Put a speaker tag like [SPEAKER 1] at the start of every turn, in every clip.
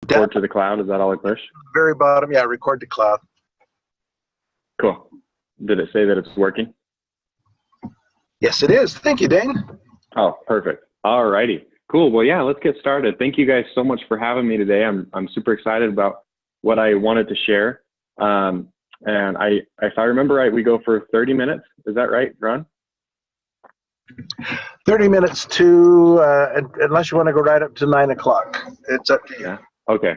[SPEAKER 1] Record to the cloud. Is that all I push?
[SPEAKER 2] Very bottom, yeah, record to cloud.
[SPEAKER 1] Cool. Did it say that it's working?
[SPEAKER 2] Yes, it is. Thank you, Daine.
[SPEAKER 1] Oh, perfect. All righty. Cool. Well, yeah, let's get started. Thank you guys so much for having me today. I'm super excited about what I wanted to share. And if I remember right, we go for 30 minutes. Is that right, Ron?
[SPEAKER 2] 30 minutes to, unless you want to go right up to 9 o'clock. It's up to you.
[SPEAKER 1] Yeah. Okay.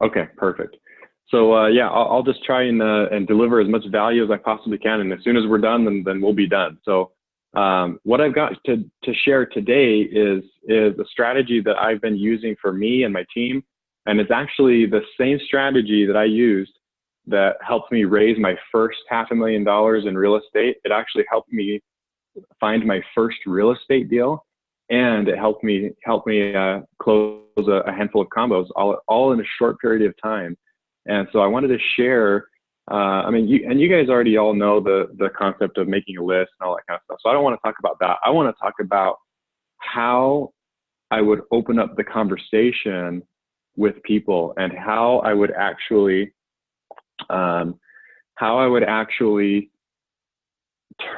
[SPEAKER 1] Okay, perfect. So yeah, I'll just try and deliver as much value as I possibly can. And as soon as we're done, then we'll be done. So what I've got to share today is a strategy that I've been using for me and my team. And it's actually the same strategy that I used that helped me raise my first $500,000 in real estate. It actually helped me find my first real estate deal, and it helped me close a handful of combos all in a short period of time. And so I wanted to share. I mean, you guys already all know the concept of making a list and all that kind of stuff. So I don't want to talk about that. I want to talk about how I would open up the conversation with people and how I would actually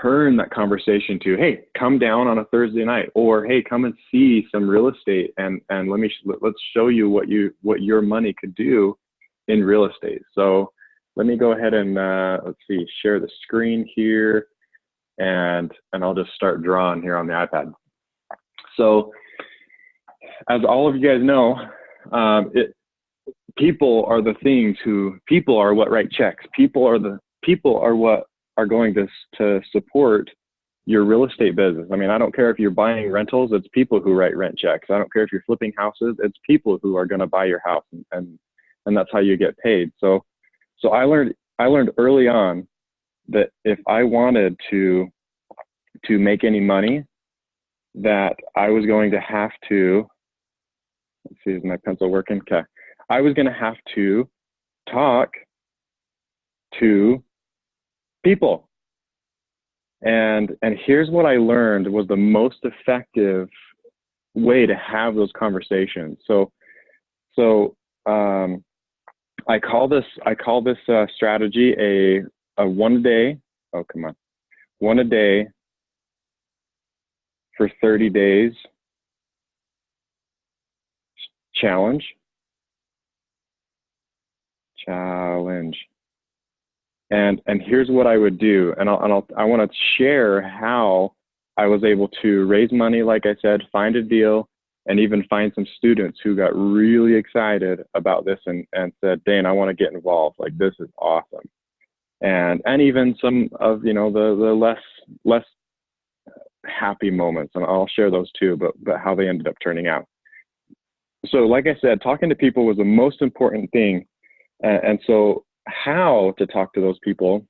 [SPEAKER 1] turn that conversation to, hey, come down on a Thursday night, or hey, come and see some real estate, and let's show you what your money could do in real estate. So let me go ahead and let's see, share the screen here, and I'll just start drawing here on the iPad. So as all of you guys know, people are what write checks. People are what are going to support your real estate business. I mean, I don't care if you're buying rentals, it's people who write rent checks. I don't care if you're flipping houses, it's people who are going to buy your house, and that's how you get paid. So I learned early on that if I wanted to make any money, that I was going to have to, let's see, is my pencil working? Okay. I was going to have to talk to people. And here's what I learned was the most effective way to have those conversations. So I call this strategy a one a day. Oh, come on. One a day for 30 days challenge. And here's what I would do, and I want to share how I was able to raise money, like I said, find a deal, and even find some students who got really excited about this and said, Daine, I want to get involved. Like, this is awesome. And even some of the less happy moments, and I'll share those too, but how they ended up turning out. So like I said, talking to people was the most important thing, and so how to talk to those people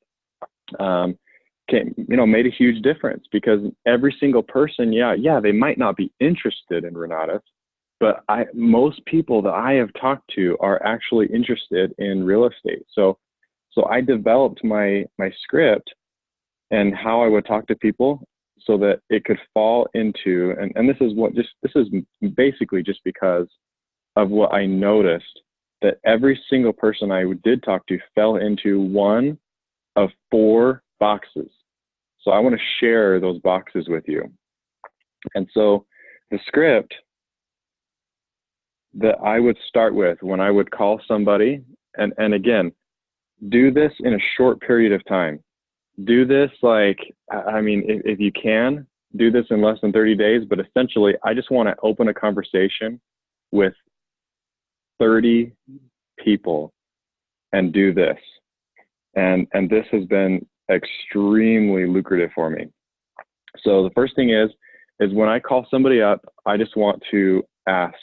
[SPEAKER 1] made a huge difference, because every single person, yeah, they might not be interested in Renatus, but most people that I have talked to are actually interested in real estate. So I developed my script and how I would talk to people so that it could fall into, and this is basically just because of what I noticed, that every single person I did talk to fell into one of 4 boxes. So I want to share those boxes with you. And so the script that I would start with when I would call somebody, and again, do this in a short period of time. Do this if you can, do this in less than 30 days, but essentially I just want to open a conversation with 30 people and do this. And this has been extremely lucrative for me. So the first thing is when I call somebody up, I just want to ask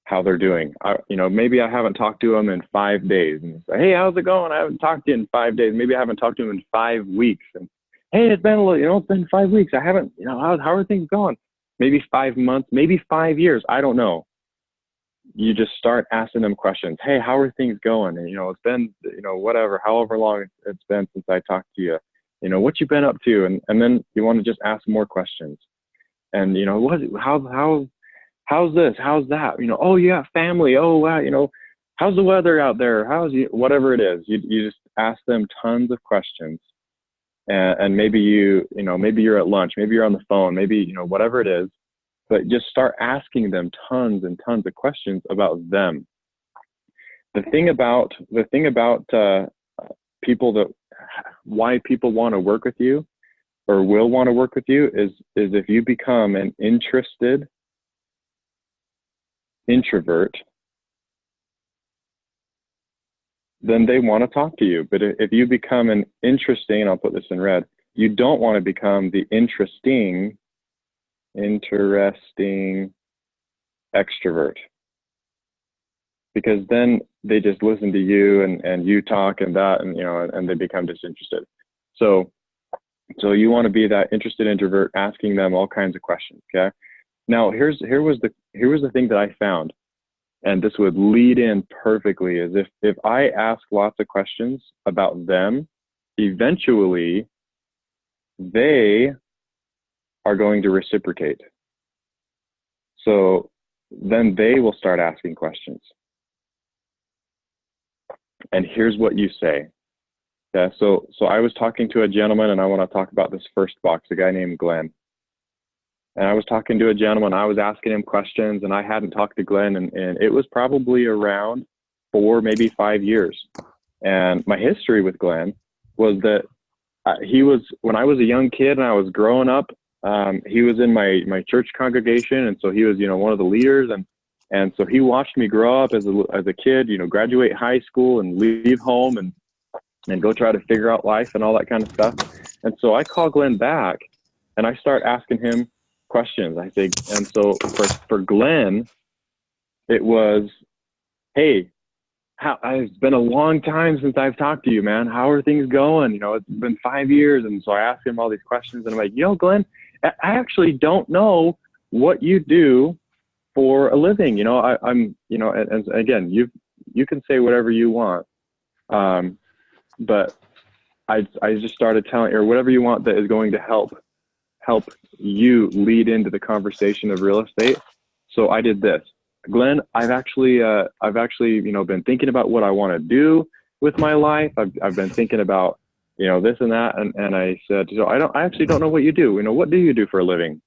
[SPEAKER 1] how they're doing. Maybe I haven't talked to them in 5 days, and say, hey, how's it going? I haven't talked to you in 5 days. Maybe I haven't talked to them in 5 weeks. And hey, it's been 5 weeks. I haven't, how are things going? Maybe 5 months, maybe 5 years. I don't know. You just start asking them questions. Hey, how are things going? And, it's been, whatever, however long it's been since I talked to you. What you been up to? And then you want to just ask more questions. And, how's this? How's that? You know, oh yeah, family. Oh wow, you know, how's the weather out there? How's you, whatever it is. You just ask them tons of questions. And maybe maybe you're at lunch, maybe you're on the phone, maybe, you know, whatever it is, but just start asking them tons and tons of questions about them. The thing about people that, why people want to work with you or will want to work with you is if you become an interested introvert, then they want to talk to you. But if you become an interesting, I'll put this in red, you don't want to become the interesting extrovert, because then they just listen to you and you talk and that, and, you know, and they become disinterested. So you want to be that interested introvert, asking them all kinds of questions. Okay. Now here was the thing that I found, and this would lead in perfectly, is if I ask lots of questions about them, eventually they are going to reciprocate. So then they will start asking questions. And here's what you say. Yeah, so I was talking to a gentleman, and I want to talk about this first box, a guy named Glenn. And I was talking to a gentleman, I was asking him questions, and I hadn't talked to Glenn, and it was probably around 4, maybe 5 years. And my history with Glenn was that he was, when I was a young kid and I was growing up, he was in my church congregation, and so he was, you know, one of the leaders, and so he watched me grow up as a kid, you know, graduate high school and leave home and go try to figure out life and all that kind of stuff. And so I call Glenn back and I start asking him questions. I say, and so for Glenn, it was, hey, it's been a long time since I've talked to you, man. How are things going? You know, it's been 5 years. And so I ask him all these questions, and I'm like, you know, Glenn, I actually don't know what you do for a living. You know, I'm, you know, and again, you can say whatever you want. But I just started telling, or whatever you want that is going to help you lead into the conversation of real estate. So I did this. Glenn, I've actually, you know, been thinking about what I want to do with my life. I've been thinking about, you know, this and that. And I said, so I actually don't know what you do. You know, what do you do for a living?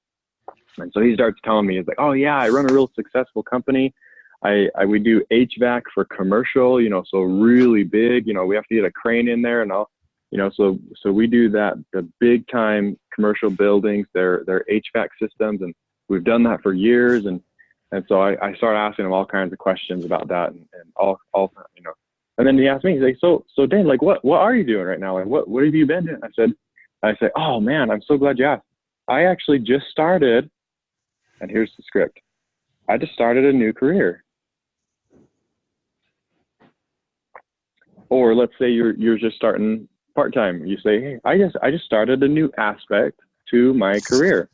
[SPEAKER 1] And so he starts telling me, he's like, oh yeah, I run a real successful company. We do HVAC for commercial, you know, so really big, you know, we have to get a crane in there and all, you know, so we do that, the big time commercial buildings, their HVAC systems. And we've done that for years. And so I started asking him all kinds of questions about that and all, you know, and then he asked me, he's like, so Daine, like, what are you doing right now? Like, what have you been doing? I said, oh man, I'm so glad you asked. I actually just started, and here's the script. I just started a new career. Or let's say you're just starting part-time. You say, hey, I just started a new aspect to my career.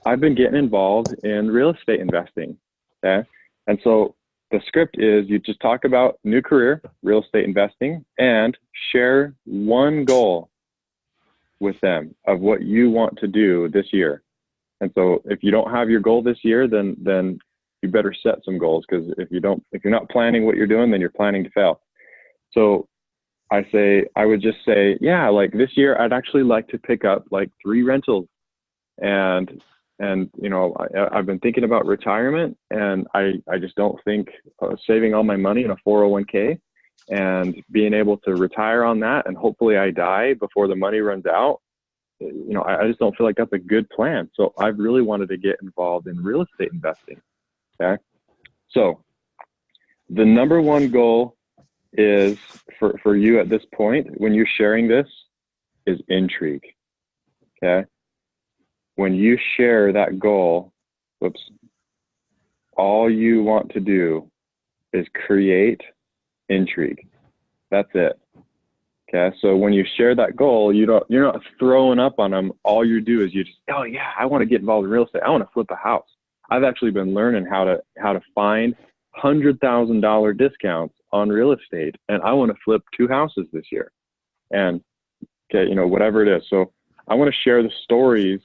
[SPEAKER 1] I've been getting involved in real estate investing. Okay. And so the script is you just talk about new career, real estate investing, and share one goal with them of what you want to do this year. And so if you don't have your goal this year, then you better set some goals, because if you're not planning what you're doing, then you're planning to fail. So I would just say, yeah, like this year, I'd actually like to pick up like 3 rentals. And you know, I've been thinking about retirement, and I just don't think saving all my money in a 401k and being able to retire on that, and hopefully I die before the money runs out. You know, I just don't feel like that's a good plan. So I've really wanted to get involved in real estate investing. Okay. So the number one goal is for you at this point, when you're sharing this, is intrigue. Okay. When you share that goal, all you want to do is create intrigue. That's it. Okay. So when you share that goal, you're not throwing up on them. All you do is you just, oh yeah, I want to get involved in real estate. I want to flip a house. I've actually been learning how to find $100,000 discounts on real estate, and I want to flip 2 houses this year. And okay, you know, whatever it is. So I want to share the stories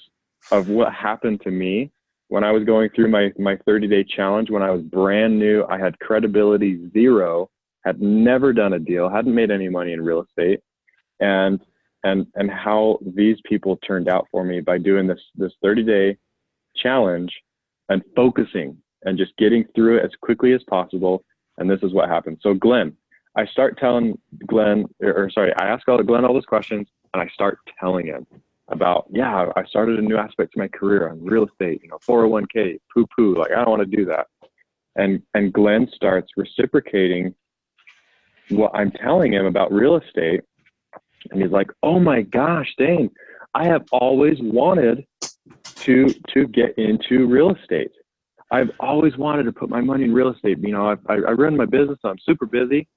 [SPEAKER 1] of what happened to me when I was going through my 30-day challenge, when I was brand new, I had credibility zero, had never done a deal, hadn't made any money in real estate, and how these people turned out for me by doing this 30-day challenge and focusing and just getting through it as quickly as possible. And this is what happened. So Glenn, I start telling Glenn, I ask Glenn all those questions, and I start telling him about, yeah, I started a new aspect to my career on real estate, 401k, like, I don't want to do that. And Glenn starts reciprocating what I'm telling him about real estate. And he's like, oh my gosh, Daine, I have always wanted to get into real estate. I've always wanted to put my money in real estate. I run my business, I'm super busy,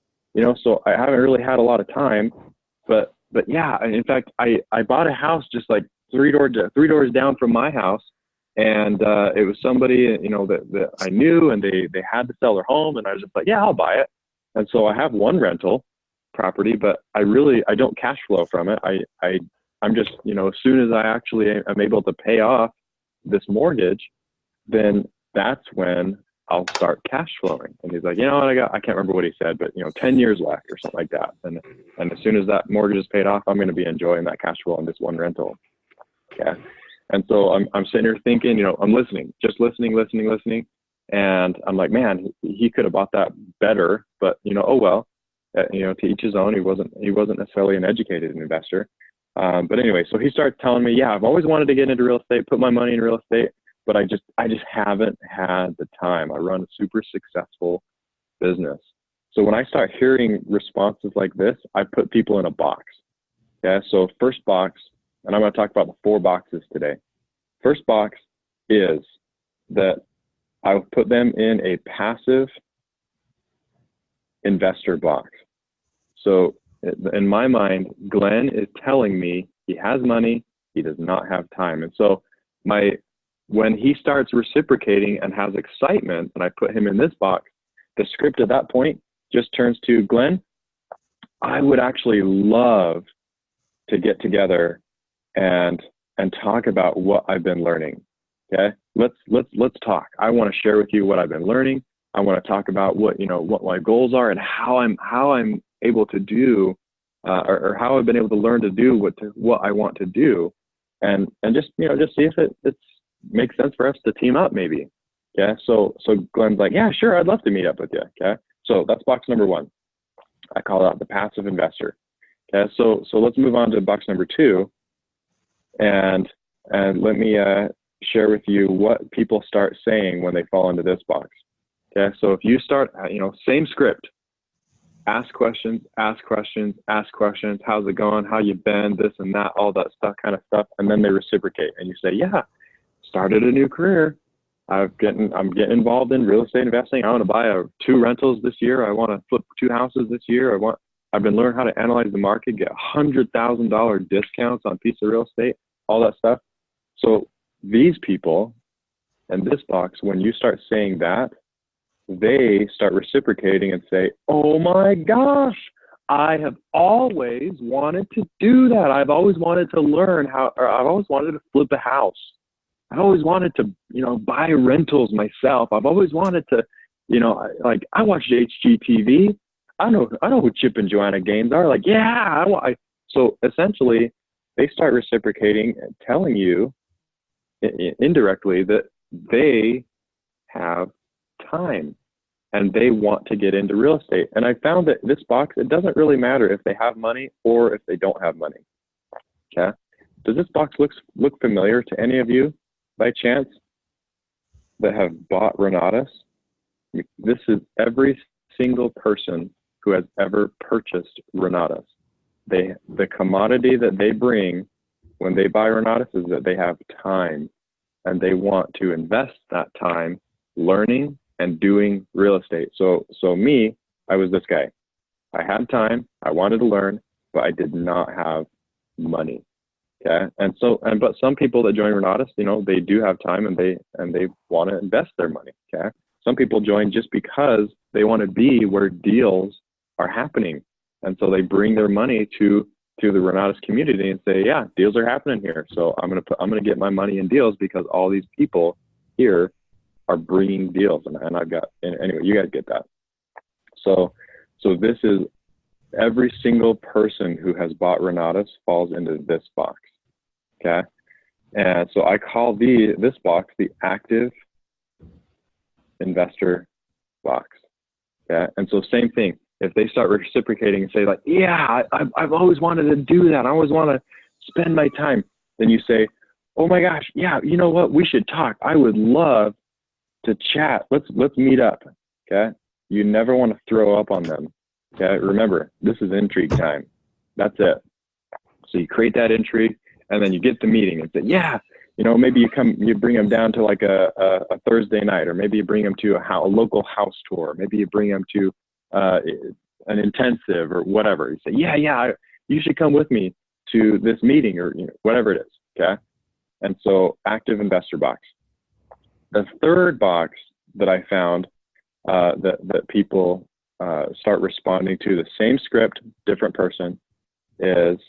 [SPEAKER 1] so I haven't really had a lot of time, but yeah, in fact, I bought a house just like three doors down from my house. And it was somebody, that I knew, and they had to sell their home. And I was just like, yeah, I'll buy it. And so I have one rental property, but I don't cash flow from it. I'm just, as soon as I actually am able to pay off this mortgage, then that's when I'll start cash flowing. And he's like, I can't remember what he said, but 10 years left or something like that. And as soon as that mortgage is paid off, I'm going to be enjoying that cash flow on this one rental. Yeah. And so I'm sitting here thinking, I'm listening, just listening. And I'm like, man, he could have bought that better, but oh well, to each his own. He wasn't necessarily an educated investor. But anyway, so he started telling me, yeah, I've always wanted to get into real estate, put my money in real estate, but I just haven't had the time. I run a super successful business. So when I start hearing responses like this, I put people in a box. Okay. So first box, and I'm going to talk about the 4 boxes today. First box is that I would put them in a passive investor box. So in my mind, Glenn is telling me he has money, he does not have time. And so when he starts reciprocating and has excitement, and I put him in this box, the script at that point just turns to, Glenn, I would actually love to get together and talk about what I've been learning. Okay, let's talk. I want to share with you what I've been learning. I want to talk about what my goals are and how I'm able to do, or how I've been able to learn to do what I want to do, and just see if it makes sense for us to team up maybe. Okay, so Glenn's like, yeah, sure, I'd love to meet up with you. Okay, so that's box number 1. I call that the passive investor. Okay, so let's move on to box number 2. And let me share with you what people start saying when they fall into this box. Okay, so if you start, same script, ask questions, how's it going, how you been, this and that, all that kind of stuff, and then they reciprocate, and you say, yeah, started a new career. I'm getting involved in real estate investing. I want to buy 2 rentals this year. I want to flip 2 houses this year. I've been learning how to analyze the market, get $100,000 discounts on piece of real estate, all that stuff. So these people in this box, when you start saying that, they start reciprocating and say, oh my gosh, I have always wanted to do that. I've always wanted to learn I've always wanted to flip a house. I've always wanted to, buy rentals myself. I've always wanted to, I watched HGTV. I know who Chip and Joanna Gaines are. Like, yeah, so essentially they start reciprocating and telling you indirectly that they have time and they want to get into real estate. And I found that this box, it doesn't really matter if they have money or if they don't have money. Okay. Does this box look familiar to any of you by chance that have bought Renatus? This is every single person who has ever purchased Renatus. The commodity that they bring when they buy Renatus is that they have time, and they want to invest that time learning and doing real estate. So me, I was this guy. I had time, I wanted to learn, but I did not have money. Okay. But some people that join Renatus, they do have time and they want to invest their money. Okay. Some people join just because they want to be where deals are happening. And so they bring their money to the Renatus community and say, yeah, deals are happening here. So I'm going to get my money in deals because all these people here are bringing deals. And I've got, anyway, you guys get that. So this is every single person who has bought Renatus falls into this box. Okay. And so I call this box the active investor box. Okay. And so same thing. If they start reciprocating and say like, yeah, I've always wanted to do that. I always want to spend my time. Then you say, oh my gosh, yeah, you know what? We should talk. I would love to chat. Let's meet up. Okay. You never want to throw up on them. Okay. Remember, this is intrigue time. That's it. So you create that intrigue and then you get the meeting and say, yeah, you know, maybe you bring them down to like a Thursday night, or maybe you bring them to a local house tour. Maybe you bring them to an intensive or whatever. You say, yeah, you should come with me to this meeting, or whatever it is. Okay. And so active investor box. The third box that I found that people start responding to, the same script, different person, is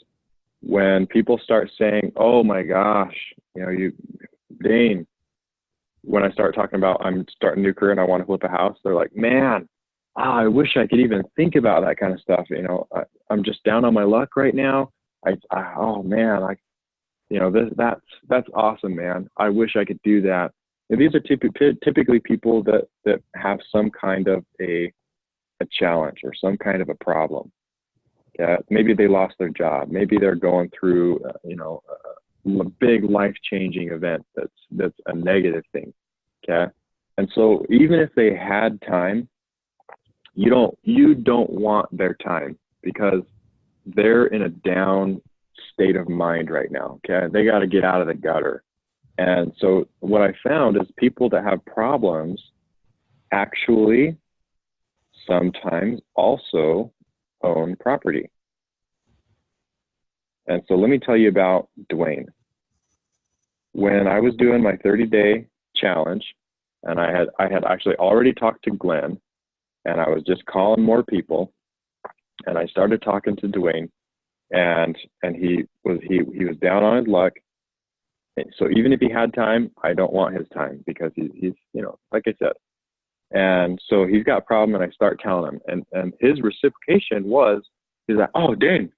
[SPEAKER 1] when people start saying, oh my gosh, Daine, when I start talking about I'm starting a new career and I want to flip a house, they're like, man, I wish I could even think about that kind of stuff. I'm just down on my luck right now. Oh man, that's awesome, man. I wish I could do that. And these are typically people that have some kind of a challenge or some kind of a problem. Yeah, maybe they lost their job. Maybe they're going through, a big life-changing event that's a negative thing. Okay, and so even if they had time, you don't want their time, because they're in a down state of mind right now. Okay, they got to get out of the gutter. And so what I found is people that have problems actually sometimes also own property. And so let me tell you about Daine. When I was doing my 30-day challenge, and I had actually already talked to Glenn, and I was just calling more people, and I started talking to Daine, and he was down on his luck. So even if he had time, I don't want his time, because he's like I said. And so he's got a problem, and I start telling him, and his reciprocation was, he's like, oh, Daine,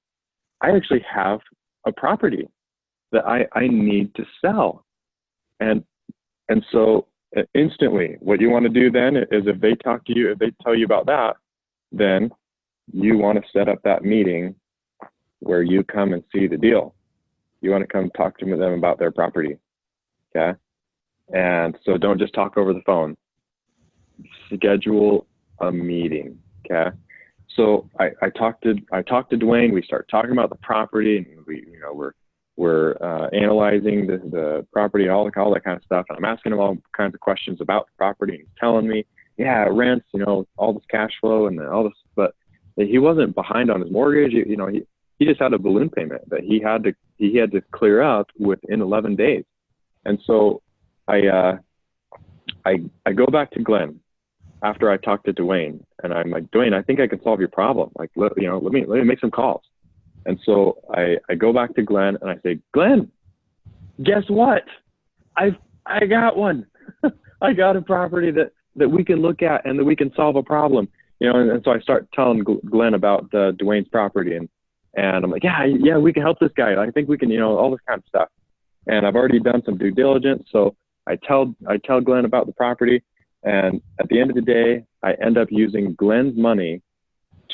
[SPEAKER 1] I actually have a property that I need to sell. And so instantly, what you want to do then is, if they talk to you, if they tell you about that, then you want to set up that meeting where you come and see the deal. You want to come talk to them about their property. Okay. And so don't just talk over the phone. Schedule a meeting. Okay. So I talked to Daine. We start talking about the property, and we're analyzing the property, all that kind of stuff. And I'm asking him all kinds of questions about the property, and he's telling me, yeah, it rents, all this cash flow and all this, but he wasn't behind on his mortgage. He just had a balloon payment that he had to clear up within 11 days. And so I go back to Glenn after I talked to Daine, and I'm like, Daine, I think I can solve your problem. Like, let me make some calls. And so I go back to Glenn, and I say, Glenn, guess what? I got one. I got a property that we can look at and that we can solve a problem. And so I start telling Glenn about Dwayne's property, and I'm like, yeah, we can help this guy. I think we can, all this kind of stuff. And I've already done some due diligence. So I tell Glenn about the property. And at the end of the day, I end up using Glenn's money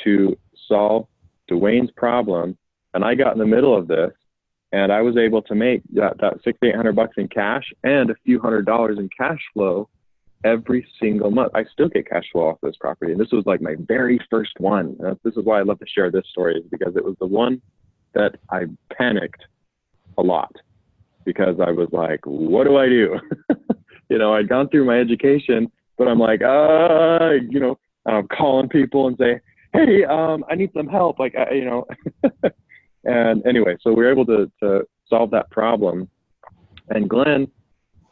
[SPEAKER 1] to solve Dwayne's problem. And I got in the middle of this, and I was able to make that $600-800 in cash and a few $100s in cash flow every single month. I still get cash flow off this property. And this was like my very first one. This is why I love to share this story, is because it was the one that I panicked a lot, because I was like, what do I do? I'd gone through my education, but I'm like, I'm calling people and say, hey, I need some help. Like, and anyway, so we were able to solve that problem. And Glenn,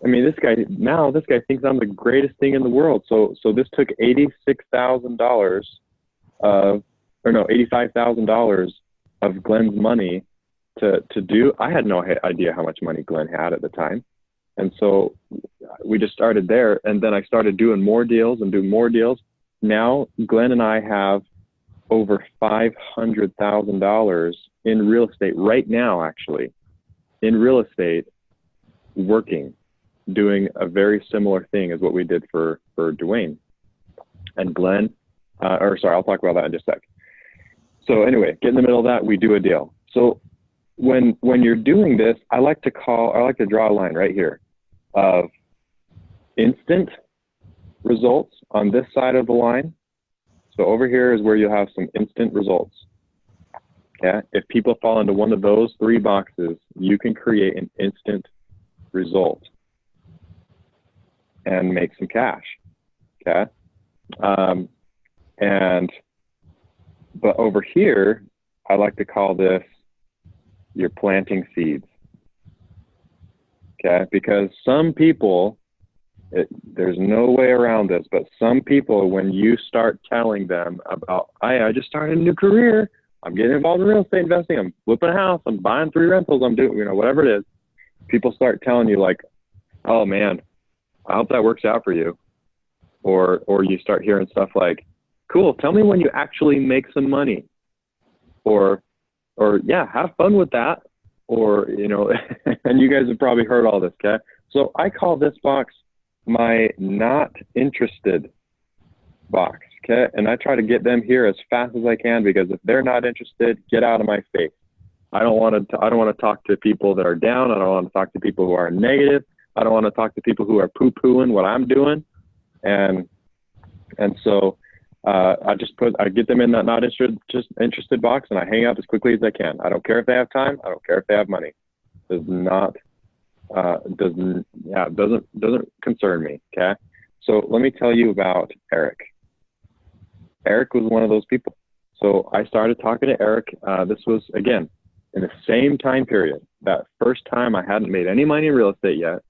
[SPEAKER 1] this guy thinks I'm the greatest thing in the world. So this took $85,000 of Glenn's money to do. I had no idea how much money Glenn had at the time. And so we just started there, and then I started doing more deals and doing more deals. Now Glenn and I have over $500,000 in real estate right now, actually, in real estate, working, doing a very similar thing as what we did for Daine and Glenn. I'll talk about that in just a sec. So anyway, get in the middle of that, we do a deal. So when you're doing this, I like to draw a line right here of instant results on this side of the line. So over here is where you'll have some instant results. Okay. If people fall into one of those three boxes, you can create an instant result and make some cash. Okay. But over here, I like to call this you're planting seeds. Okay. Because some people, there's no way around this, but some people, when you start telling them about, I just started a new career, I'm getting involved in real estate investing, I'm flipping a house, I'm buying 3 rentals, I'm doing, whatever it is, people start telling you like, oh man, I hope that works out for you. Or you start hearing stuff like, cool, tell me when you actually make some money. Or yeah, have fun with that. Or, and you guys have probably heard all this, okay? So I call this box my not interested box, okay? And I try to get them here as fast as I can, because if they're not interested, get out of my face. I don't want to talk to people that are down. I don't want to talk to people who are negative. I don't want to talk to people who are poo-pooing what I'm doing. And so I get them in that not interested box, and I hang out as quickly as I can. I don't care if they have time. I don't care if they have money. Doesn't concern me. Okay. So let me tell you about Eric. Eric was one of those people. So I started talking to Eric. This was, again, in the same time period. That first time I hadn't made any money in real estate yet.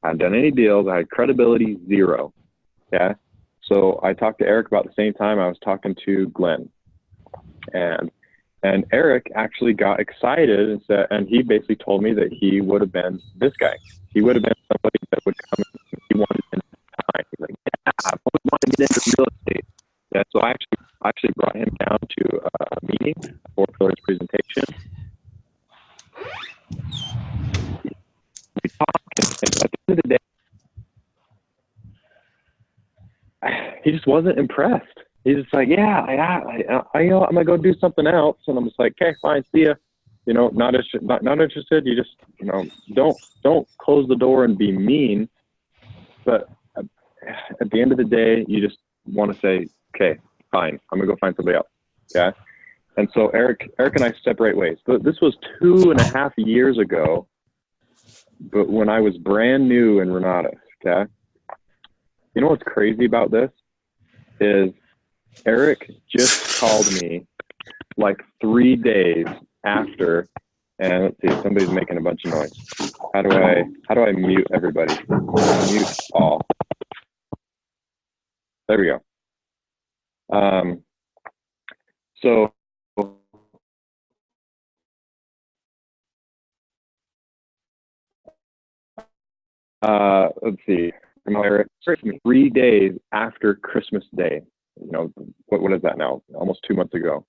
[SPEAKER 1] I hadn't done any deals. I had credibility 0. Okay. So I talked to Eric about the same time I was talking to Glenn. And Eric actually got excited and said, and he basically told me that he would have been this guy. He would have been somebody that would come in. He wanted to time. He's like, yeah, I've always wanted to get into real estate. Yeah, so I actually brought him down to a meeting for his presentation. We talked, and at the end of the day, he just wasn't impressed. He's just like, yeah, I'm gonna go do something else, and I'm just like, okay, fine, see ya. Not interested. You just, don't close the door and be mean. But at the end of the day, you just want to say, okay, fine, I'm gonna go find somebody else. Okay. And so Eric and I separate ways. But this was 2.5 years ago. But when I was brand new in Renatus, okay. You know what's crazy about this is Eric just called me like 3 days after, and let's see, somebody's making a bunch of noise. How do I mute everybody? Mute all. There we go. So let's see. Eric, 3 days after Christmas Day. What is that now? Almost 2 months ago.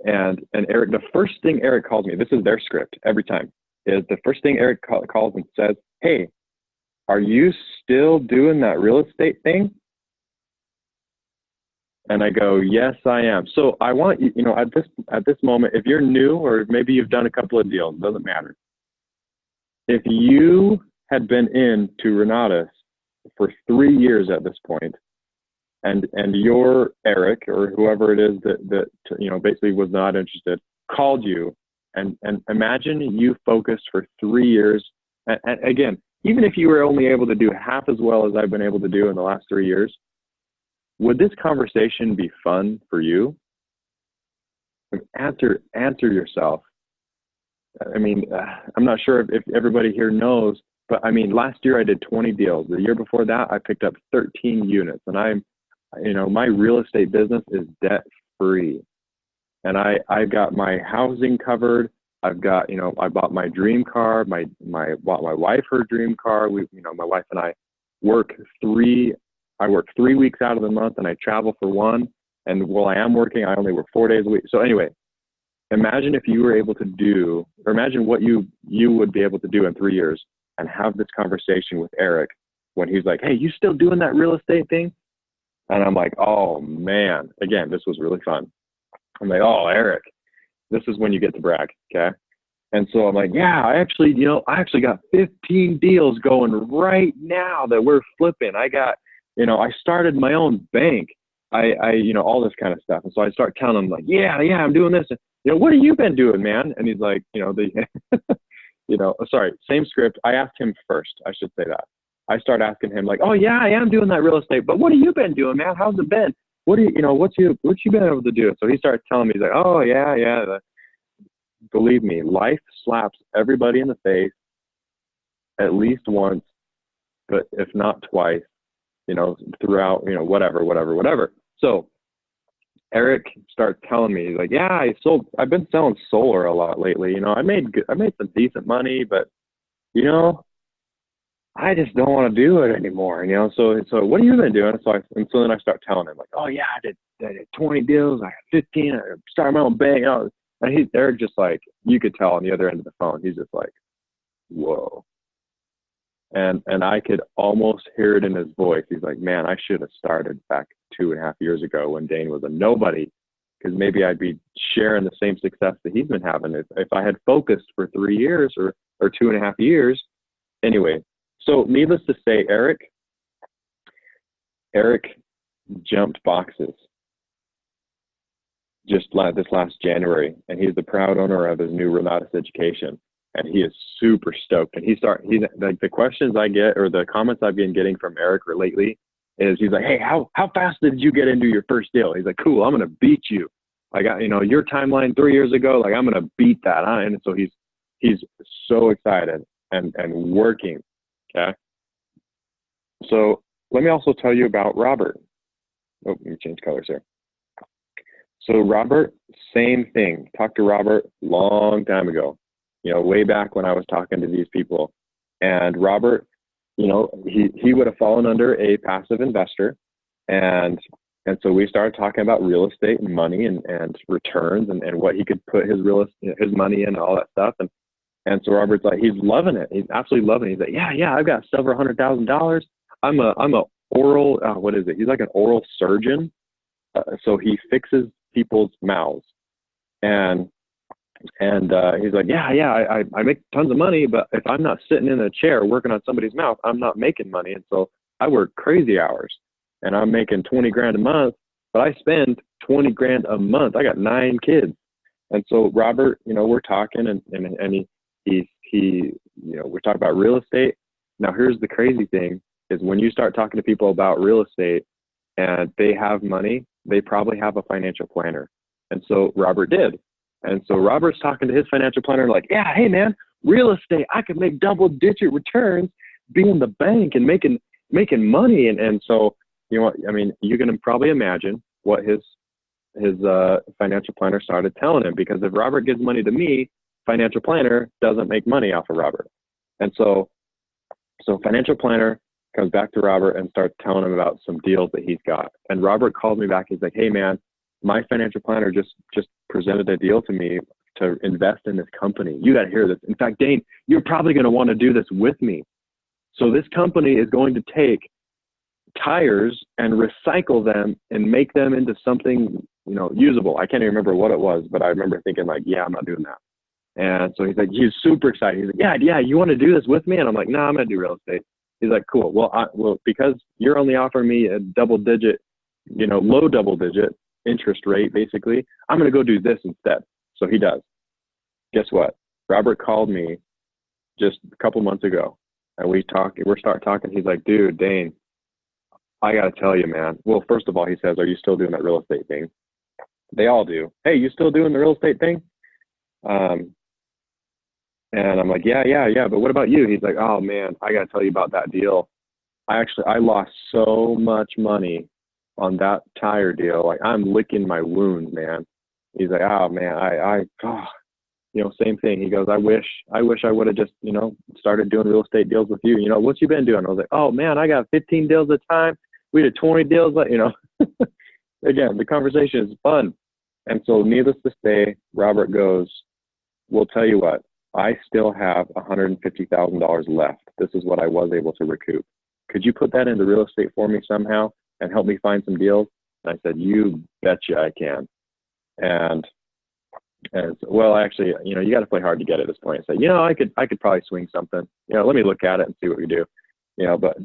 [SPEAKER 1] And Eric, the first thing Eric calls me, this is their script every time, is the first thing Eric calls and says, hey, are you still doing that real estate thing? And I go, yes, I am. So I want you, at this moment, if you're new, or maybe you've done a couple of deals, doesn't matter. If you had been into Renatus for 3 years at this point, and your Eric, or whoever it is that basically was not interested, called you, and imagine you focused for 3 years. And again, even if you were only able to do half as well as I've been able to do in the last 3 years, would this conversation be fun for you? Answer yourself. I mean, I'm not sure if everybody here knows, but I mean, last year I did 20 deals. The year before that, I picked up 13 units, and my real estate business is debt free, and I got my housing covered. I've got, I bought my dream car. Bought my wife her dream car. My wife and I work I work 3 weeks out of the month and I travel for one. And while I am working, I only work 4 days a week. So anyway, imagine if you were able to do, or imagine what you would be able to do in 3 years and have this conversation with Eric when he's like, hey, you still doing that real estate thing? And I'm like, oh man, again, this was really fun. I'm like, oh, Eric, this is when you get to brag. Okay. And so I'm like, yeah, I actually got 15 deals going right now that we're flipping. I got, I started my own bank. All this kind of stuff. And so I start telling him like, yeah, I'm doing this. And, what have you been doing, man? And he's like, sorry, same script. I asked him first. I should say that. I start asking him like, oh yeah, I am doing that real estate, but what have you been doing, man? How's it been? What you been able to do? So he starts telling me, he's like, oh yeah. Believe me, life slaps everybody in the face at least once, but if not twice, throughout, whatever. So Eric starts telling me, he's like, yeah, I've been selling solar a lot lately. I made some decent money, but, I just don't want to do it anymore. So what have you been doing? So then I start telling him like, oh yeah, I did 20 deals. I had 15. I started my own bank. And Eric just like, you could tell on the other end of the phone, he's just like, whoa. And I could almost hear it in his voice. He's like, man, I should have started back 2.5 years ago when Daine was a nobody, because maybe I'd be sharing the same success that he's been having if I had focused for 3 years or 2.5 years. Anyway, so needless to say, Eric jumped boxes just this last January, and he's the proud owner of his new Renatus education. And he is super stoked. And he's like, the questions I get or the comments I've been getting from Eric lately is he's like, hey, how fast did you get into your first deal? He's like, cool, I'm going to beat you. I got, your timeline 3 years ago, like I'm going to beat that. And so he's so excited and working. Okay. So let me also tell you about Robert. Oh, let me change colors here. So Robert, same thing. Talked to Robert long time ago. Way back when I was talking to these people. And Robert, he would have fallen under a passive investor. And so we started talking about real estate and money and returns and what he could put his money in and all that stuff. And so Robert's like, he's loving it. He's absolutely loving it. He's like, yeah, I've got several $100,000. I'm a oral, what is it? He's like an oral surgeon. So he fixes people's mouths. And he's like, yeah, I make tons of money, but if I'm not sitting in a chair working on somebody's mouth, I'm not making money. And so I work crazy hours and I'm making 20 grand a month, but I spend 20 grand a month. I got 9 kids. And so Robert, we're talking and we're talking about real estate. Now, here's the crazy thing is when you start talking to people about real estate and they have money, they probably have a financial planner. And so Robert did. And so Robert's talking to his financial planner like, yeah, hey man, real estate, I could make double-digit returns, be in the bank and making money. And so, you can probably imagine what his financial planner started telling him, because if Robert gives money to me, financial planner doesn't make money off of Robert. And so financial planner comes back to Robert and starts telling him about some deals that he's got. And Robert called me back. He's like, hey man, my financial planner just presented a deal to me to invest in this company. You got to hear this. In fact, Daine, you're probably going to want to do this with me. So this company is going to take tires and recycle them and make them into something, usable. I can't even remember what it was, but I remember thinking like, yeah, I'm not doing that. And so he's super excited. He's like, yeah, you want to do this with me? And I'm like, no, I'm going to do real estate. He's like, cool. Well, because you're only offering me a double-digit, low double-digit interest rate, basically, I'm going to go do this instead. So he does. Guess what? Robert called me just a couple months ago and we start talking. He's like, dude, Daine, I got to tell you, man. Well, first of all, he says, are you still doing that real estate thing? They all do. Hey, you still doing the real estate thing? And I'm like, yeah. But what about you? He's like, oh man, I got to tell you about that deal. I lost so much money on that tire deal. Like I'm licking my wounds, man. He's like, oh man, same thing. He goes, I wish I would have just, started doing real estate deals with you. What you been doing? I was like, oh man, I got 15 deals at a time. We did 20 deals, again, the conversation is fun. And so needless to say, Robert goes, we'll tell you what, I still have $150,000 left. This is what I was able to recoup. Could you put that into real estate for me somehow and help me find some deals? And I said, you betcha I can. And well, actually, you got to play hard to get at this point. And say, I could probably swing something. Let me look at it and see what we do. But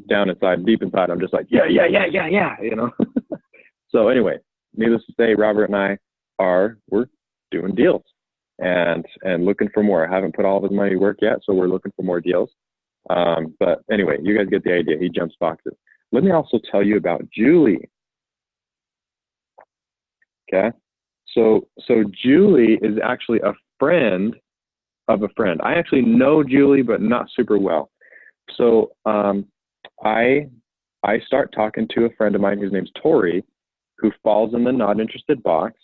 [SPEAKER 1] deep inside, I'm just like, yeah. So anyway, needless to say, Robert and I we're doing deals and looking for more. I haven't put all of his money to work yet, so we're looking for more deals. But anyway, you guys get the idea. He jumps boxes. Let me also tell you about Julie. Okay. So Julie is actually a friend of a friend. I actually know Julie, but not super well. So I start talking to a friend of mine whose name's Tori, who falls in the not interested box.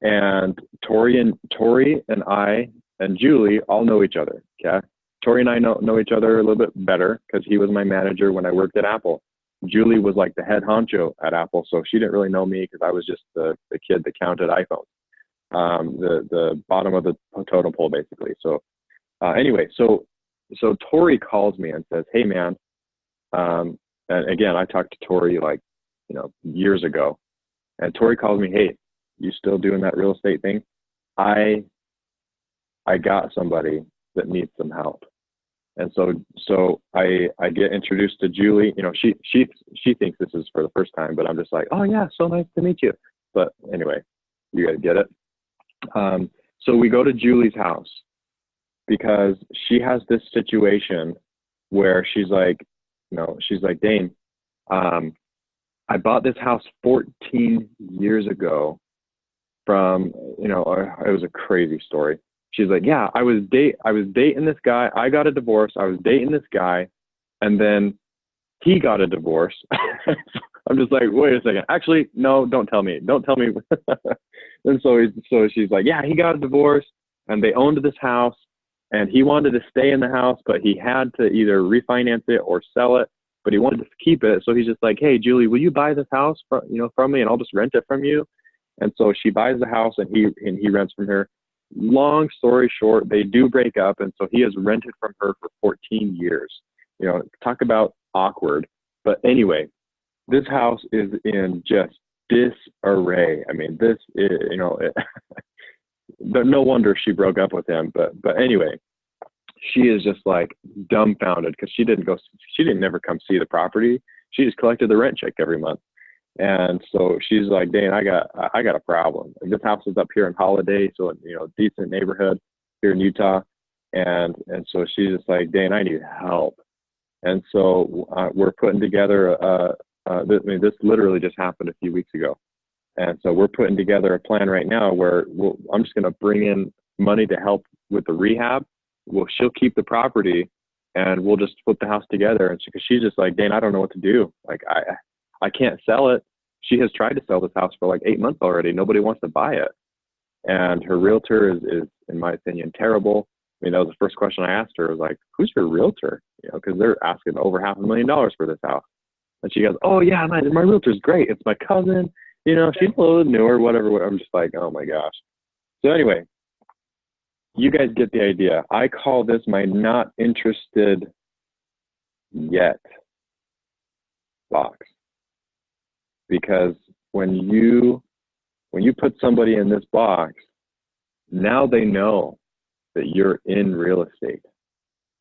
[SPEAKER 1] And Tori and I and Julie all know each other. Okay. Tori and I know each other a little bit better because he was my manager when I worked at Apple. Julie was like the head honcho at Apple, so she didn't really know me because I was just the kid that counted iPhones, the bottom of the totem pole, basically. So anyway, so Tori calls me and says, "Hey, man," and again, I talked to Tori years ago, and Tori calls me, "Hey, you still doing that real estate thing? I got somebody that needs some help." And so I get introduced to Julie. She thinks this is for the first time, but I'm just like, oh yeah, so nice to meet you. But anyway, you guys get it. So we go to Julie's house because she has this situation where she's like, Daine, I bought this house 14 years ago from, it was a crazy story. She's like, yeah, I was dating this guy. I got a divorce. I was dating this guy, and then he got a divorce. I'm just like, wait a second. Actually, no, don't tell me. Don't tell me. And so she's like, yeah, he got a divorce, and they owned this house, and he wanted to stay in the house, but he had to either refinance it or sell it, but he wanted to keep it. So he's just like, hey, Julie, will you buy this house from me, and I'll just rent it from you? And so she buys the house, and he rents from her. Long story short, they do break up, and so he has rented from her for 14 years. Talk about awkward. But anyway, this house is in just disarray. I mean, this is, no wonder she broke up with him. But anyway, she is just like dumbfounded because she didn't never come see the property. She just collected the rent check every month. And so she's like, Daine, I got a problem. And this house is up here in Holiday, so decent neighborhood here in Utah. And so she's just like, Daine, I need help. And so we're putting together this literally just happened a few weeks ago. And so we're putting together a plan right now where I'm just going to bring in money to help with the rehab. She'll keep the property, and we'll just put the house together. And she's just like, Daine, I don't know what to do. Like I can't sell it. She has tried to sell this house for like 8 months already. Nobody wants to buy it. And her realtor is in my opinion, terrible. I mean, that was the first question I asked her. I was like, who's your realtor? Because they're asking over $500,000 for this house. And she goes, oh yeah, my realtor's great. It's my cousin. She's a little newer, whatever. I'm just like, oh my gosh. So anyway, you guys get the idea. I call this my not interested yet box. Because when you put somebody in this box, now they know that you're in real estate.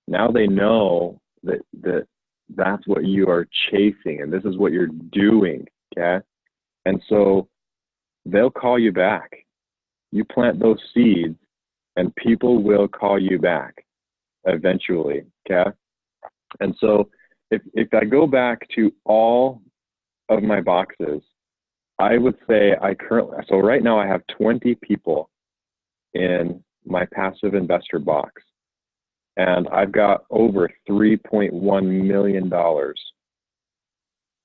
[SPEAKER 1] Now they know that that's what you are chasing, and this is what you're doing, okay? And so they'll call you back. You plant those seeds, and people will call you back eventually, okay? And so if I go back to all of my boxes, I would say so right now I have 20 people in my passive investor box, and I've got over $3.1 million,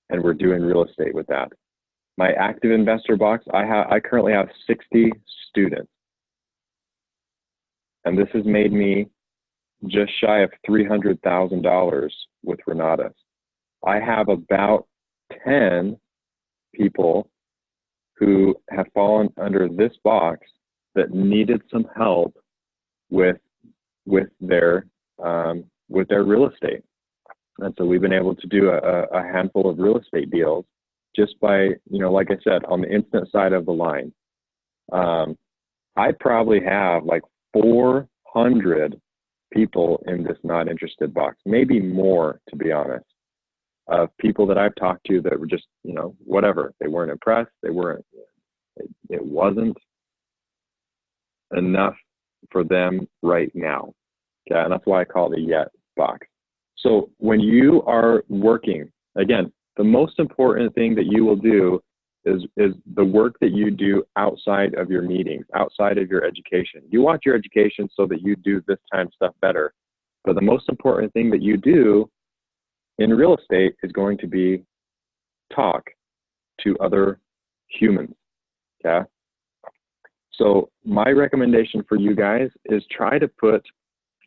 [SPEAKER 1] and we're doing real estate with that. My active investor box, I currently have 60 students. And this has made me just shy of $300,000 with Renatus. I have about 10 people who have fallen under this box that needed some help with their real estate. And so we've been able to do a handful of real estate deals just by, like I said, on the instant side of the line. I probably have like 400 people in this not interested box, maybe more, to be honest, of people that I've talked to that were just, whatever. They weren't impressed. It wasn't enough for them right now. Okay. And that's why I call it a yet box. So when you are working, again, the most important thing that you will do is the work that you do outside of your meetings, outside of your education. You want your education so that you do this time stuff better. But the most important thing that you do in real estate is going to be talk to other humans. Okay. So my recommendation for you guys is try to put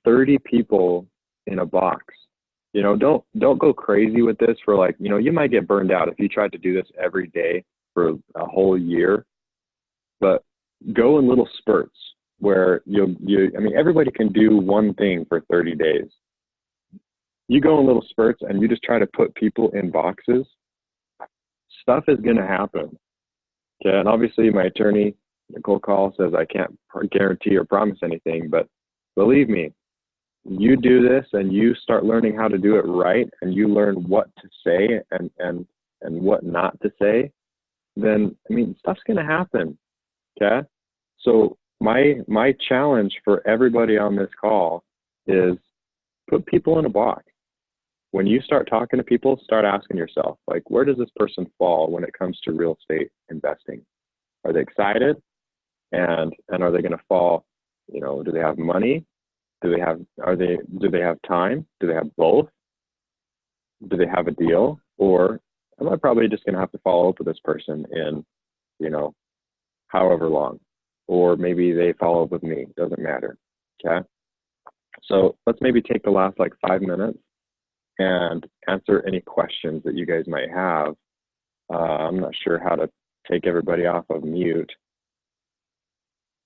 [SPEAKER 1] 30 people in a box. Don't go crazy with this for like, you might get burned out if you tried to do this every day for a whole year, but go in little spurts where everybody can do one thing for 30 days. You go in little spurts and you just try to put people in boxes, stuff is going to happen. Okay. And obviously my attorney, Nicole Call, says I can't guarantee or promise anything, but believe me, you do this and you start learning how to do it right, and you learn what to say and what not to say, then stuff's going to happen. Okay. So my challenge for everybody on this call is put people in a box. When you start talking to people, start asking yourself, like, where does this person fall when it comes to real estate investing? Are they excited? And are they going to fall? Do they have money? Do they have time? Do they have both? Do they have a deal? Or am I probably just going to have to follow up with this person in, however long, or maybe they follow up with me, doesn't matter. Okay. So let's maybe take the last like 5 minutes and answer any questions that you guys might have. I'm not sure how to take everybody off of mute.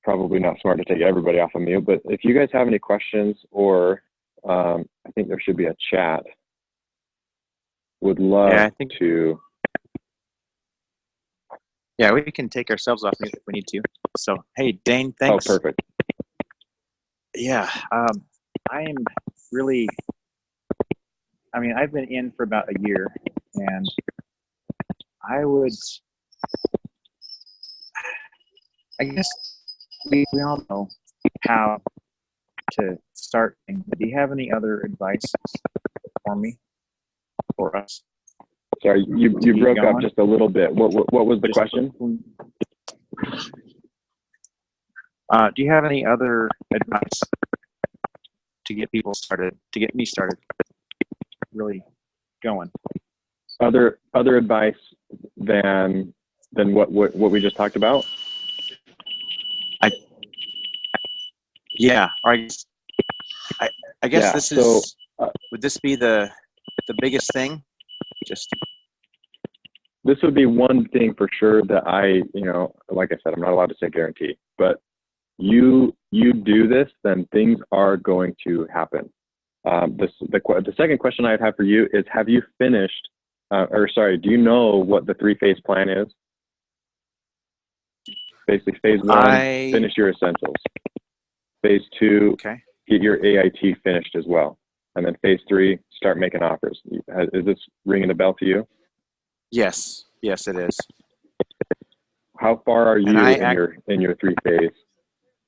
[SPEAKER 1] Probably not smart to take everybody off of mute, but if you guys have any questions, or I think there should be a chat, would love to.
[SPEAKER 3] Yeah, we can take ourselves off mute if we need to. So, hey, Daine, thanks.
[SPEAKER 1] Oh, perfect.
[SPEAKER 3] Yeah, I am really, I've been in for about a year, and I guess we all know how to start things. Do you have any other advice for us?
[SPEAKER 1] Sorry, you broke up just a little bit. What was the question?
[SPEAKER 3] Do you have any other advice to get people started, to get me started, really going?
[SPEAKER 1] Other advice than what we just talked about?
[SPEAKER 3] Yeah, I guess this is. Would this be the biggest thing?
[SPEAKER 1] This would be one thing for sure that like I said, I'm not allowed to say guarantee, but you do this, then things are going to happen. The second question I'd have for you is, have you finished, do you know what the 3-phase plan is? Basically, phase 1, finish your essentials. Phase 2, get your AIT finished as well. And then phase 3, start making offers. Is this ringing a bell to you?
[SPEAKER 3] Yes, it is.
[SPEAKER 1] How far are you in your 3-phase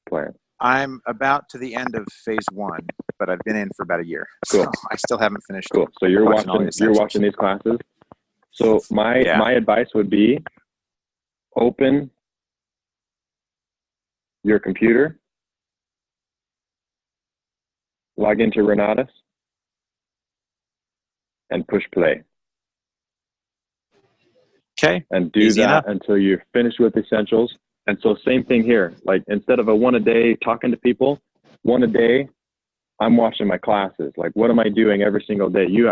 [SPEAKER 1] plan?
[SPEAKER 3] I'm about to the end of phase 1, but I've been in for about a year.
[SPEAKER 1] Cool.
[SPEAKER 3] So I still haven't finished.
[SPEAKER 1] Cool. So you're watching these classes. So my advice would be, open your computer, log into Renatus, and push play.
[SPEAKER 3] Okay.
[SPEAKER 1] And do that until you're finished with essentials. And so same thing here. Like, instead of a 1 a day talking to people, one a day, I'm watching my classes. Like, what am I doing every single day? You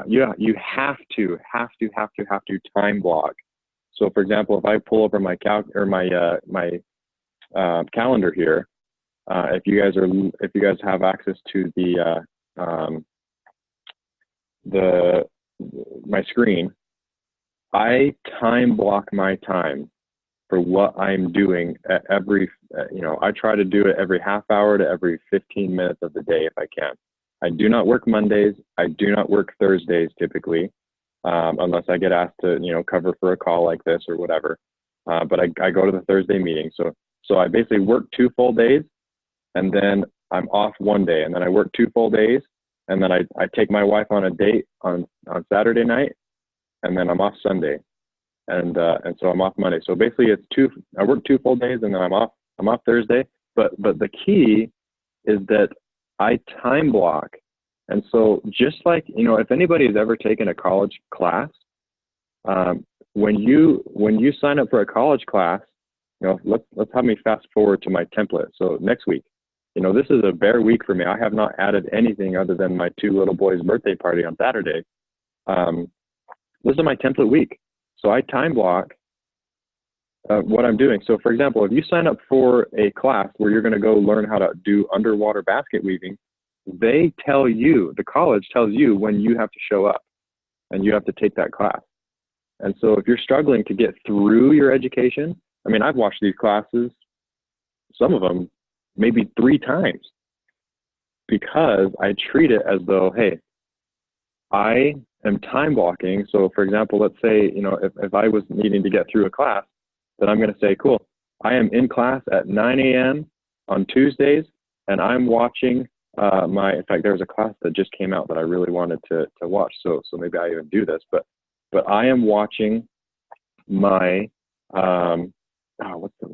[SPEAKER 1] have to time block. So, for example, if I pull over my calendar here, if you guys have access to my screen, I time block my time for what I'm doing at every, I try to do it every half hour to every 15 minutes of the day if I can. I do not work Mondays. I do not work Thursdays typically, unless I get asked to, cover for a call like this or whatever. But I go to the Thursday meeting. So I basically work 2 full days, and then I'm off one day, and then I work 2 full days, and then I take my wife on a date on Saturday night, and then I'm off Sunday. And so I'm off Monday. So basically I work 2 full days, and then I'm off Thursday. But the key is that I time block. And so just like, if anybody has ever taken a college class, when you sign up for a college class, let's have me fast forward to my template. So next week, this is a bare week for me. I have not added anything other than my 2 little boys' birthday party on Saturday. This is my template week. So I time block what I'm doing. So for example, if you sign up for a class where you're going to go learn how to do underwater basket weaving, the college tells you when you have to show up and you have to take that class. And so if you're struggling to get through your education, I've watched these classes, some of them maybe 3 times, because I treat it as though, hey, I am time blocking. So for example, let's say, if I was needing to get through a class, then I'm going to say, cool, I am in class at 9 a.m. on Tuesdays, and I'm watching in fact, there was a class that just came out that I really wanted to watch. So maybe I even do this, but I am watching my, what's the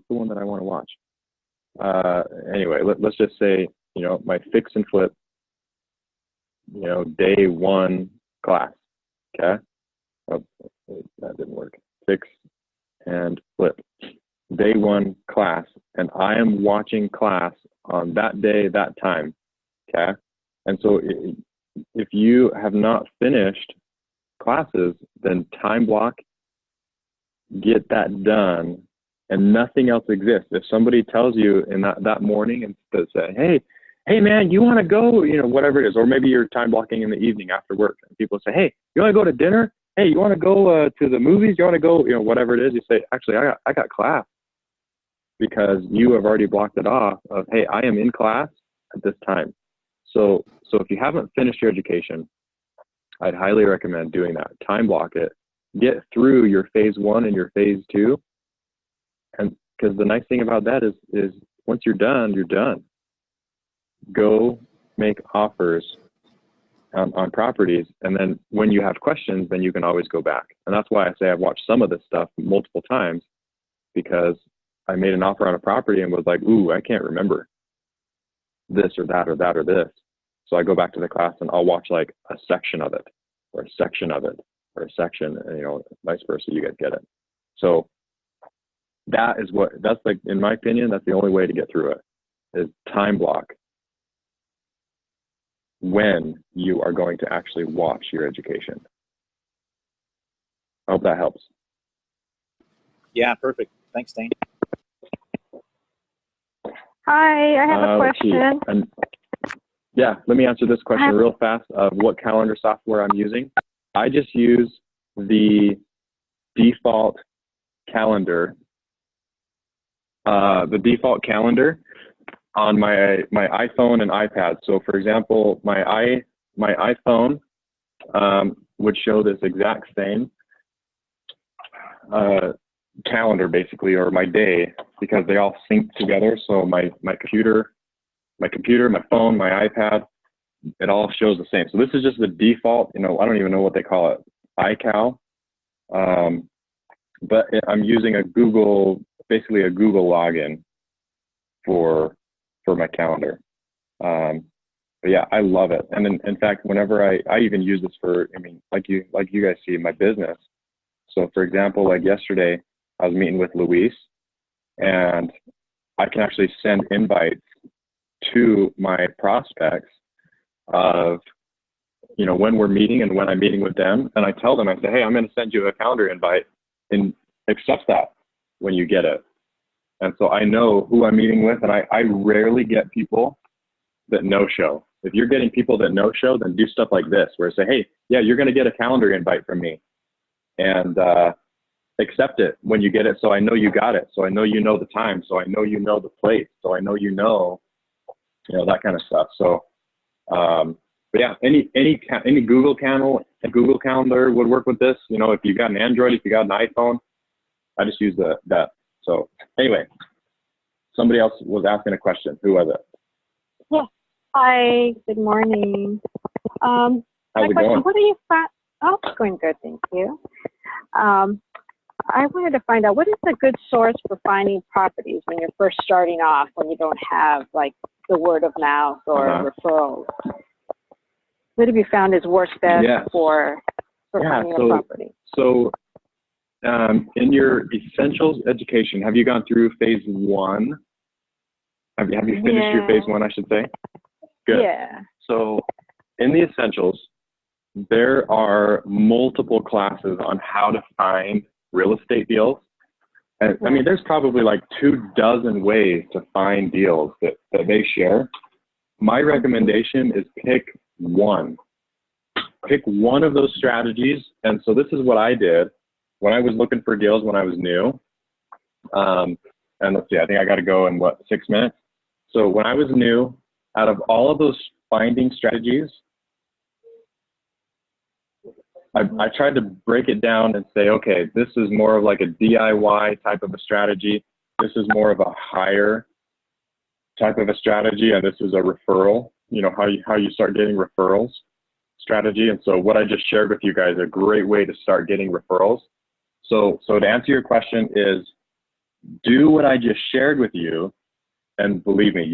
[SPEAKER 1] one that I want to watch? Anyway, let's just say, my fix and flip, day 1 class. Okay. Oh, that didn't work. Fix and flip, day 1 class. And I am watching class on that day, that time. Okay. And so if you have not finished classes, then time block, get that done, and nothing else exists. If somebody tells you in that morning and say, hey man, you want to go, whatever it is, or maybe you're time blocking in the evening after work, and people say, hey, you want to go to dinner? Hey, you want to go to the movies? You want to go, whatever it is, you say, actually, I got class, because you have already blocked it off of, hey, I am in class at this time. So if you haven't finished your education, I'd highly recommend doing that. Time block it, get through your phase 1 and your phase 2. And because the nice thing about that is once you're done, you're done. Go make offers on properties. And then when you have questions, then you can always go back. And that's why I say I've watched some of this stuff multiple times, because I made an offer on a property and was like, ooh, I can't remember this or that or that or this. So I go back to the class and I'll watch like a section of it or a section of it or a section, and vice versa. You guys get it. So that's like, in my opinion, that's the only way to get through it, is time block when you are going to actually watch your education. I hope that helps.
[SPEAKER 3] Yeah, perfect. Thanks, Daine.
[SPEAKER 4] Hi, I have a question.
[SPEAKER 1] Yeah, let me answer this question real fast of what calendar software I'm using. I just use the default calendar, on my iPhone and iPad. So for example, my iPhone would show this exact same calendar basically, or my day, because they all sync together. So my computer, my phone, my iPad, it all shows the same. So this is just the default, I don't even know what they call it, iCal. But I'm using basically a Google login for my calendar. But yeah, I love it. And in fact, whenever I even use this for, like you guys see, my business. So for example, like yesterday, I was meeting with Luis, and I can actually send invites to my prospects of, you know, when we're meeting and when I'm meeting with them. And I tell them, I say, hey, I'm going to send you a calendar invite and accept that when you get it. And so I know who I'm meeting with, and I rarely get people that no-show. If you're getting people that no-show, then do stuff like this, where I say, hey, yeah, you're going to get a calendar invite from me. And accept it when you get it, so I know you got it. So I know you know the time. So I know you know the place. So I know you know that kind of stuff. So, but yeah, any Google Calendar would work with this. You know, if you got an Android, if you got an iPhone, I just use that. So anyway, somebody else was asking a question. Who was it?
[SPEAKER 4] Yeah. Hi. Good morning.
[SPEAKER 1] How's it going?
[SPEAKER 4] What do you find? Oh, it's going good, thank you. I wanted to find out, what is a good source for finding properties when you're first starting off, when you don't have like the word of mouth or referrals? What have you found is works best for finding a property?
[SPEAKER 1] So in your essentials education, have you gone through phase 1? Have you finished your phase 1, I should say? Good.
[SPEAKER 4] Yeah.
[SPEAKER 1] So in the essentials, there are multiple classes on how to find real estate deals. And I mean, there's probably like 24 ways to find deals that they share. My recommendation is pick one. Pick one of those strategies. And so this is what I did when I was looking for deals when I was new. And let's see, I think I got to go in 6 minutes. So when I was new, out of all of those finding strategies, I tried to break it down and say, okay, this is more of like a DIY type of a strategy. This is more of a hire type of a strategy. And this is a referral, you know, how you start getting referrals strategy. And so what I just shared with you guys, a great way to start getting referrals. So to answer your question is, do what I just shared with you. And believe me,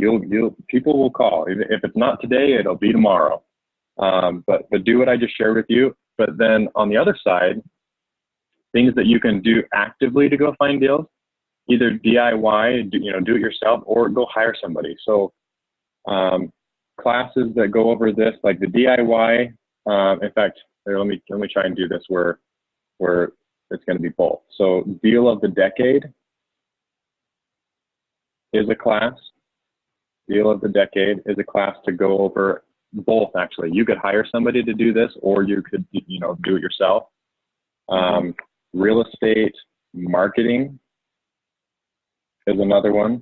[SPEAKER 1] people will call. If it's not today, it'll be tomorrow. But do what I just shared with you. But then on the other side, things that you can do actively to go find deals, either DIY, do it yourself, or go hire somebody. So classes that go over this, like the DIY. In fact, let me try and do this where it's going to be both. So Deal of the Decade is a class. Deal of the Decade is a class to go over both. Actually, you could hire somebody to do this, or you could do it yourself. Real estate marketing is another one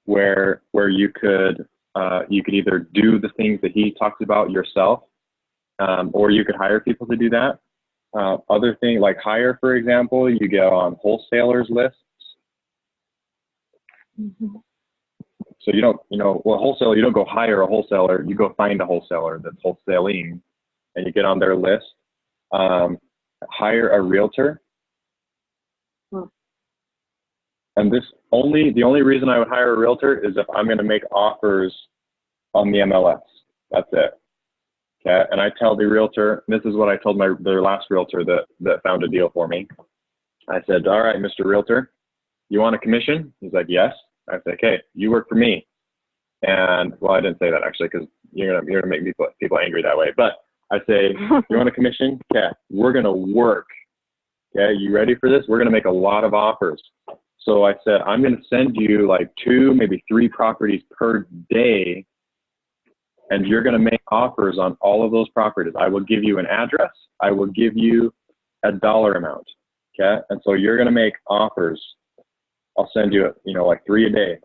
[SPEAKER 1] where you could either do the things that he talks about yourself, or you could hire people to do that. Other things like hire, for example, you get on wholesalers lists. So you don't, wholesaler, you don't go hire a wholesaler, you go find a wholesaler that's wholesaling, and you get on their list. Hire a realtor. And the only reason I would hire a realtor is if I'm going to make offers on the MLS. That's it. Okay. And I tell the realtor, this is what I told their last realtor that found a deal for me. I said, all right, Mr. Realtor, you want a commission? He's like, yes. I said, okay, you work for me. And well, I didn't say that actually, because you're gonna make people angry that way. But I say, you want a commission? Okay, we're gonna work. Okay, you ready for this? We're gonna make a lot of offers. So I said, I'm gonna send you like 2, maybe 3 properties per day, and you're gonna make offers on all of those properties. I will give you an address. I will give you a dollar amount. Okay, and so you're gonna make offers. I'll send you, like 3 a day.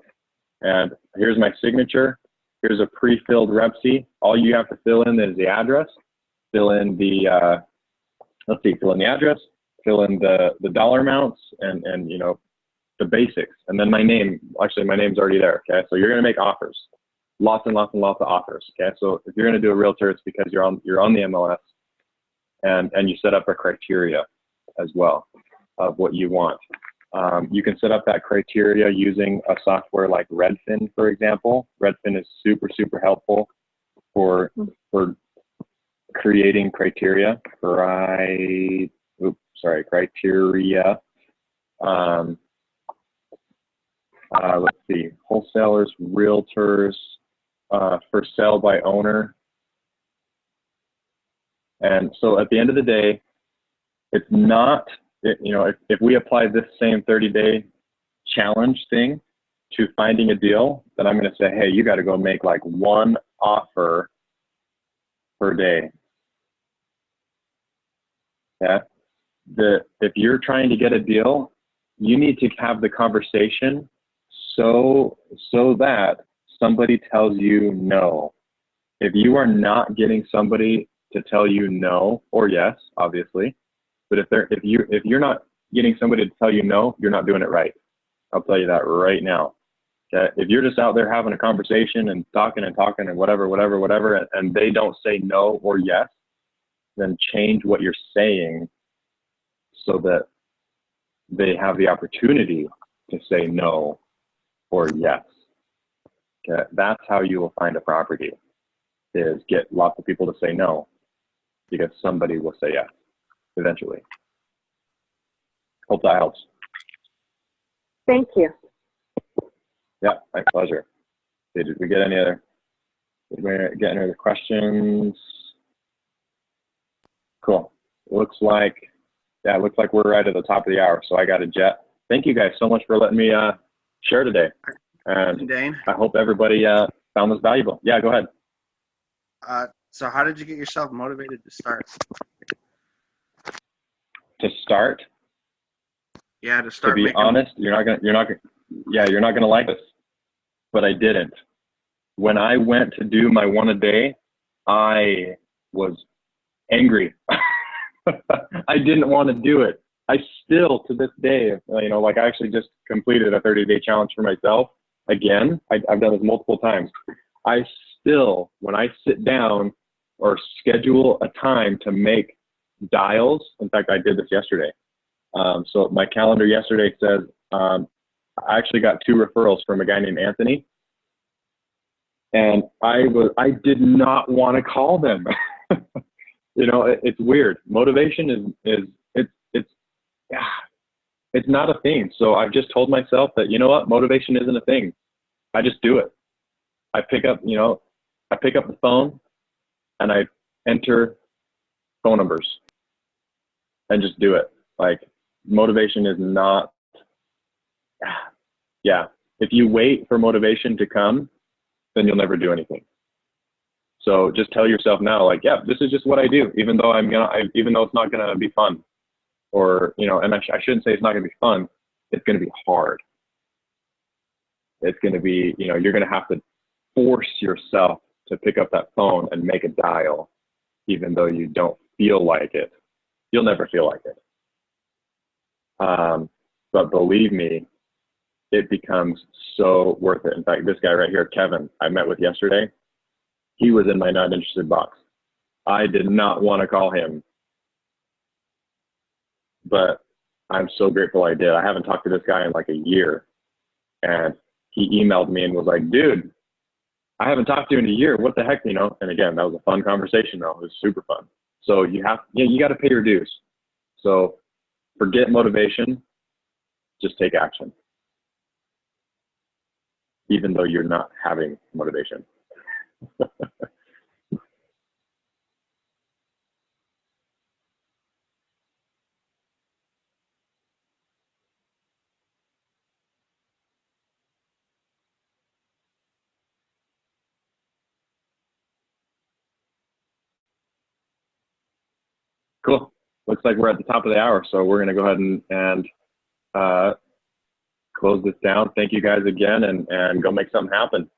[SPEAKER 1] And here's my signature. Here's a pre-filled rep sheet. All you have to fill in is the address. Fill in the address. Fill in the dollar amounts and the basics. And then my name. Actually, my name's already there. Okay, so you're gonna make offers. Lots and lots and lots of offers. Okay, so if you're gonna do a realtor, it's because you're on the MLS, and you set up a criteria as well of what you want. You can set up that criteria using a software like Redfin, for example. Redfin is super, super helpful for creating criteria. Criteria. Let's see, wholesalers, realtors. for sale by owner. And so at the end of the day, it's not, if we apply this same 30-day challenge thing to finding a deal, then I'm going to say, hey, you got to go make like one offer per day. Yeah. If you're trying to get a deal, you need to have the conversation so that somebody tells you no. If you are not getting somebody to tell you no or yes, obviously, but if you're not getting somebody to tell you no, you're not doing it right. I'll tell you that right now. Okay? If you're just out there having a conversation and talking and whatever, and they don't say no or yes, then change what you're saying so that they have the opportunity to say no or yes. Okay? That's how you will find a property, is get lots of people to say no, because somebody will say yes eventually. Hope that helps.
[SPEAKER 4] Thank you.
[SPEAKER 1] Yeah, my pleasure. Did we get any other questions? Cool. Looks like we're right at the top of the hour, so I got a jet. Thank you guys so much for letting me share today. And
[SPEAKER 5] Daine,
[SPEAKER 1] I hope everybody found this valuable. Yeah, go ahead.
[SPEAKER 5] so how did you get yourself motivated to start?
[SPEAKER 1] To start?
[SPEAKER 5] Yeah, to start.
[SPEAKER 1] To be honest, you're not gonna like this, but I didn't. When I went to do my one a day, I was angry. I didn't want to do it. I still, to this day, like I actually just completed a 30-day challenge for myself. Again, I've done this multiple times. I still, when I sit down or schedule a time to make dials, in fact, I did this yesterday. So my calendar yesterday says, I actually got 2 referrals from a guy named Anthony. And I did not want to call them. It's weird. Motivation it's not a thing. So I've just told myself that, you know what, motivation isn't a thing. I just do it. I pick up the phone and I enter phone numbers and just do it. Like, motivation is not, yeah. If you wait for motivation to come, then you'll never do anything. So just tell yourself now, like, yeah, this is just what I do, even though even though it's not gonna be fun, or and I shouldn't say it's not gonna be fun. It's gonna be hard. It's gonna be, you're gonna have to force yourself to pick up that phone and make a dial, even though you don't feel like it. You'll never feel like it. But believe me, it becomes so worth it. In fact, this guy right here, Kevin, I met with yesterday, he was in my not interested box. I did not want to call him, but I'm so grateful I did. I haven't talked to this guy in like a year, and he emailed me and was like, dude, I haven't talked to you in a year. What the heck, And again, that was a fun conversation though. It was super fun. So you got to pay your dues. So forget motivation, just take action, even though you're not having motivation. Cool. Looks like we're at the top of the hour, so we're going to go ahead and close this down. Thank you guys again, and go make something happen.